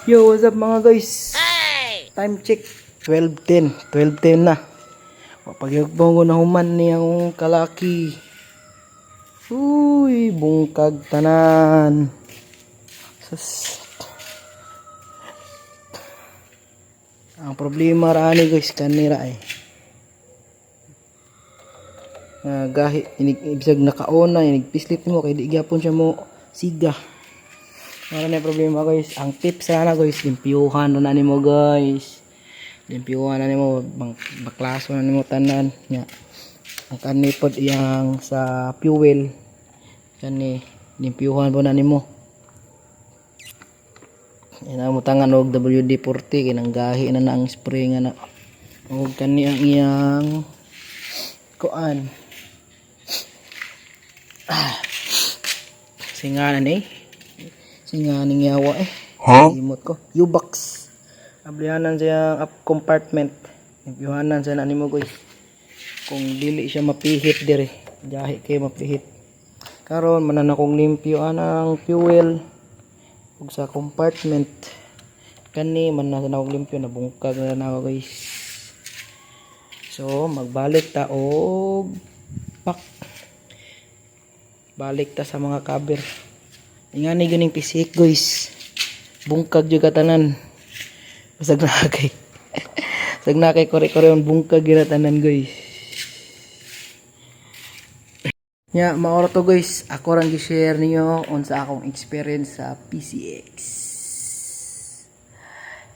Yo, what's up mga guys? Time check. 12:10. 12:10 na. Papagyagpong ko na human niya akong kalaki. Uy, bungkag tanan. Sus. Ang problema rani guys, kanira eh. Gahi, ibisag nakaona, inigpislit mo, kaya di gyapon siya mo siga. Wala na yung problema guys. Ang tips sana guys, limpyuhan na nimo guys. Limpyuhan na nimo, baklaso na nimo tanan. Nya. Ang kanipod iyang sa fuel. Kani, limpyuhan po na nimo. Yan ang mutangan og WD-40, kinang gahi na ang spray nga na. Og kani ang iyang kuan. Singanan eh. Singaning yawa eh. Imot ko. U-box. Ablihanan siya up compartment. Ipihanan siya na nimo guys. Kung dili siya mapihit dire. Jahi kayo mapihit. Karon manan akong limpyo ang fuel. Ug sa compartment. Kani man na akong limpyo na bungkag na ako guys. So magbalik ta og pak. Balik ta sa mga cover. Ingani ganing pisik guys. Bungkag jud katanan. Basag na kay. Basag na kay kore-kore on bungkag gyud tanan guys. Nya maoro to guys, ako rang gi-share niyo unsa akong experience sa PCX.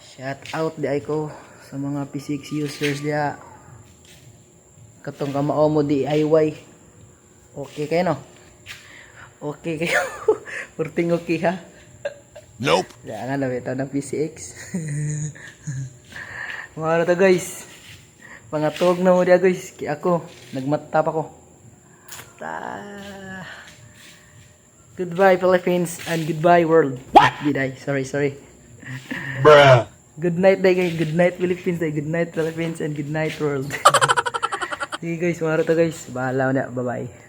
Shout out di ay ko sa mga PCX users dia. Katong kamao mo DIY. Okay kayo no? Okay kayo. Purting okay ha? Nope. Jangan lang ito ng PCX. Mga na to guys. Pangatog na mo dia guys. Kaya ako, nagmatap ako. Goodbye Philippines and goodbye world. What? Did I? Sorry. Bruh. Good night guys. Good night Philippines. Good night Philippines and good night world. Sige guys, mga na to guys. Bahala na. Bye bye.